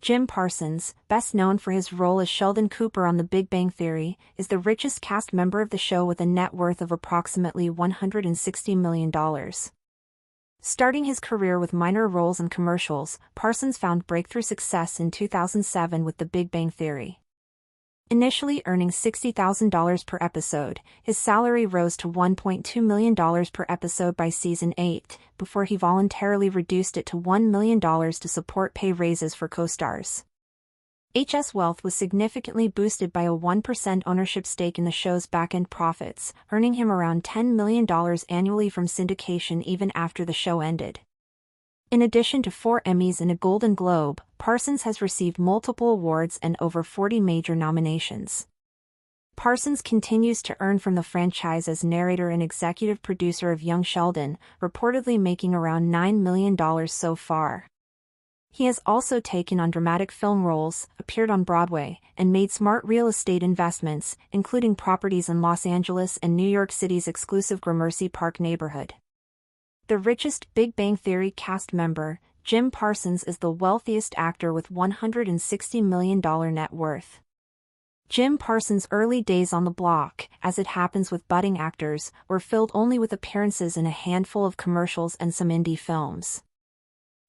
Jim Parsons, best known for his role as Sheldon Cooper on The Big Bang Theory, is the richest cast member of the show with a net worth of approximately $160 million. Starting his career with minor roles in commercials, Parsons found breakthrough success in 2007 with The Big Bang Theory. Initially earning $60,000 per episode, his salary rose to $1.2 million per episode by season 8, before he voluntarily reduced it to $1 million to support pay raises for co-stars. H's wealth was significantly boosted by a 1% ownership stake in the show's back-end profits, earning him around $10 million annually from syndication even after the show ended. In addition to 4 Emmys and a Golden Globe, Parsons has received multiple awards and over 40 major nominations. Parsons continues to earn from the franchise as narrator and executive producer of Young Sheldon, reportedly making around $9 million so far. He has also taken on dramatic film roles, appeared on Broadway, and made smart real estate investments, including properties in Los Angeles and New York City's exclusive Gramercy Park neighborhood. The richest Big Bang Theory cast member, Jim Parsons, is the wealthiest actor with $160 million net worth. Jim Parsons' early days on the block, as it happens with budding actors, were filled only with appearances in a handful of commercials and some indie films.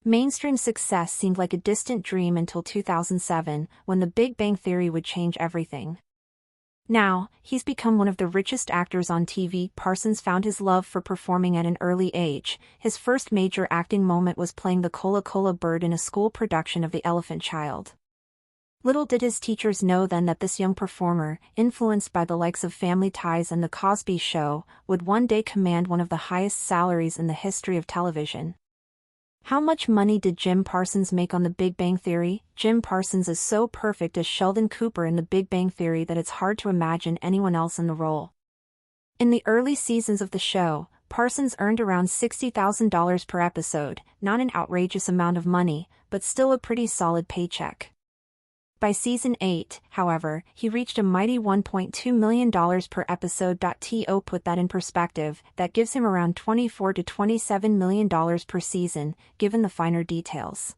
Mainstream success seemed like a distant dream until 2007, when The Big Bang Theory would change everything. Now, he's become one of the richest actors on TV. Parsons found his love for performing at an early age. His first major acting moment was playing the Cola-Cola bird in a school production of The Elephant Child. Little did his teachers know then that this young performer, influenced by the likes of Family Ties and The Cosby Show, would one day command one of the highest salaries in the history of television. How much money did Jim Parsons make on The Big Bang Theory? Jim Parsons is so perfect as Sheldon Cooper in The Big Bang Theory that it's hard to imagine anyone else in the role. In the early seasons of the show, Parsons earned around $60,000 per episode, not an outrageous amount of money, but still a pretty solid paycheck. By season 8, however, he reached a mighty $1.2 million per episode. To put that in perspective, that gives him around $24 to $27 million per season, given the finer details.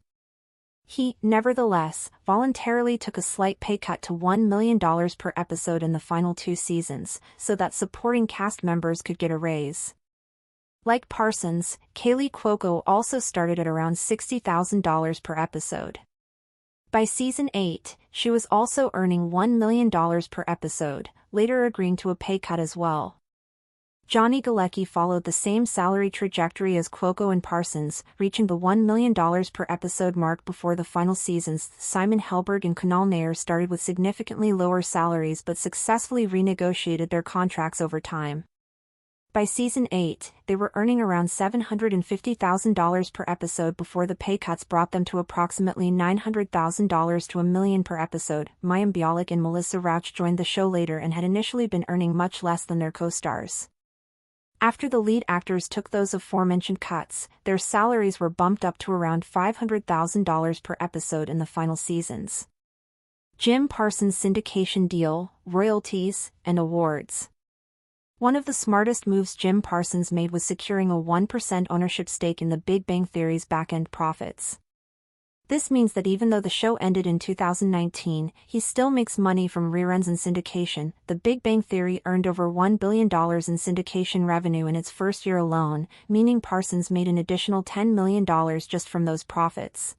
He, nevertheless, voluntarily took a slight pay cut to $1 million per episode in the final 2 seasons, so that supporting cast members could get a raise. Like Parsons, Kaylee Cuoco also started at around $60,000 per episode. By season 8, she was also earning $1 million per episode, later agreeing to a pay cut as well. Johnny Galecki followed the same salary trajectory as Cuoco and Parsons, reaching the $1 million per episode mark before the final seasons. Simon Helberg and Kunal Nair started with significantly lower salaries but successfully renegotiated their contracts over time. By season 8, they were earning around $750,000 per episode before the pay cuts brought them to approximately $900,000 to $1 million per episode. Mayim Bialik and Melissa Rauch joined the show later and had initially been earning much less than their co-stars. After the lead actors took those aforementioned cuts, their salaries were bumped up to around $500,000 per episode in the final seasons. Jim Parsons' syndication deal, royalties, and awards. One of the smartest moves Jim Parsons made was securing a 1% ownership stake in The Big Bang Theory's back-end profits. This means that even though the show ended in 2019, he still makes money from reruns and syndication. The Big Bang Theory earned over $1 billion in syndication revenue in its first year alone, meaning Parsons made an additional $10 million just from those profits.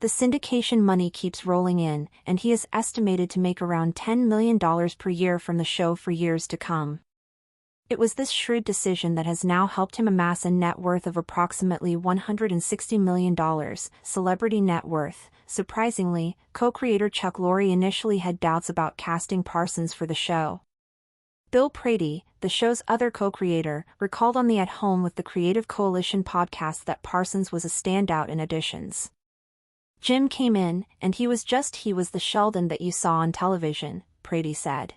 The syndication money keeps rolling in, and he is estimated to make around $10 million per year from the show for years to come. It was this shrewd decision that has now helped him amass a net worth of approximately $160 million, celebrity net worth. Surprisingly, co-creator Chuck Lorre initially had doubts about casting Parsons for the show. Bill Prady, the show's other co-creator, recalled on the At Home with the Creative Coalition podcast that Parsons was a standout in auditions. Jim came in, and he was the Sheldon that you saw on television, Prady said.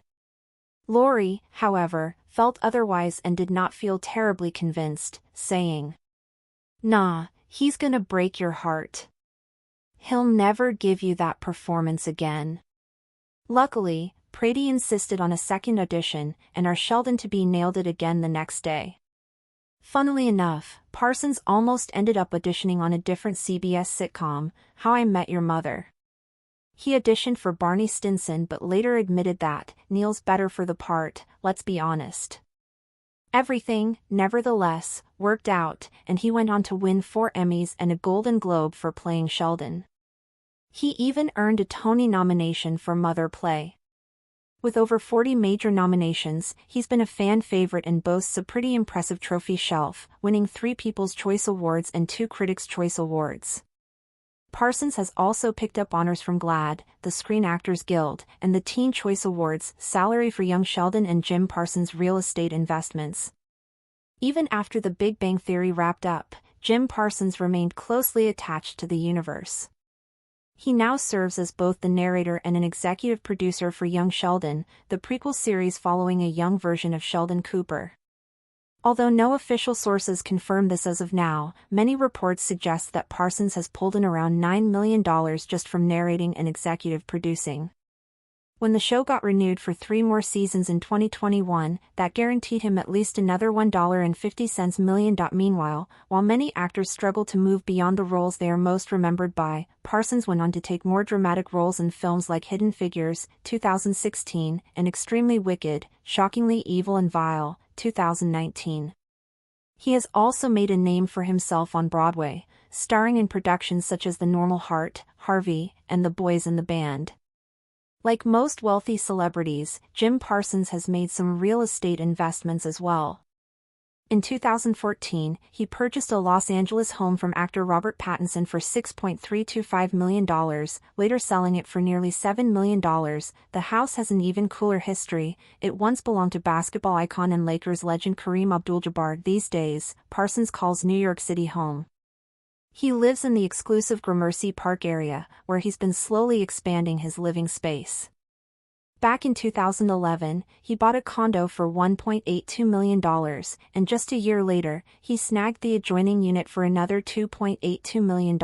Lorre, however, felt otherwise and did not feel terribly convinced, saying, "Nah, he's gonna break your heart. He'll never give you that performance again." Luckily, Prady insisted on a second audition, and our Sheldon to be nailed it again the next day. Funnily enough, Parsons almost ended up auditioning on a different CBS sitcom, How I Met Your Mother. He auditioned for Barney Stinson but later admitted that Neil's better for the part, let's be honest. Everything, nevertheless, worked out, and he went on to win 4 Emmys and a Golden Globe for playing Sheldon. He even earned a Tony nomination for Mother Play. With over 40 major nominations, he's been a fan favorite and boasts a pretty impressive trophy shelf, winning 3 People's Choice Awards and 2 Critics' Choice Awards. Parsons has also picked up honors from GLAAD, the Screen Actors Guild, and the Teen Choice Awards, salary for young Sheldon and Jim Parsons' real estate investments. Even after The Big Bang Theory wrapped up, Jim Parsons remained closely attached to the universe. He now serves as both the narrator and an executive producer for Young Sheldon, the prequel series following a young version of Sheldon Cooper. Although no official sources confirm this as of now, many reports suggest that Parsons has pulled in around $9 million just from narrating and executive producing. When the show got renewed for 3 more seasons in 2021, that guaranteed him at least another $1.50 million. Meanwhile, while many actors struggle to move beyond the roles they are most remembered by, Parsons went on to take more dramatic roles in films like Hidden Figures, 2016, and Extremely Wicked, Shockingly Evil and Vile, 2019. He has also made a name for himself on Broadway, starring in productions such as The Normal Heart, Harvey, and The Boys in the Band. Like most wealthy celebrities, Jim Parsons has made some real estate investments as well. In 2014, he purchased a Los Angeles home from actor Robert Pattinson for $6.325 million, later selling it for nearly $7 million. The house has an even cooler history. It once belonged to basketball icon and Lakers legend Kareem Abdul-Jabbar. These days, Parsons calls New York City home. He lives in the exclusive Gramercy Park area, where he's been slowly expanding his living space. Back in 2011, he bought a condo for $1.82 million, and just a year later, he snagged the adjoining unit for another $2.82 million.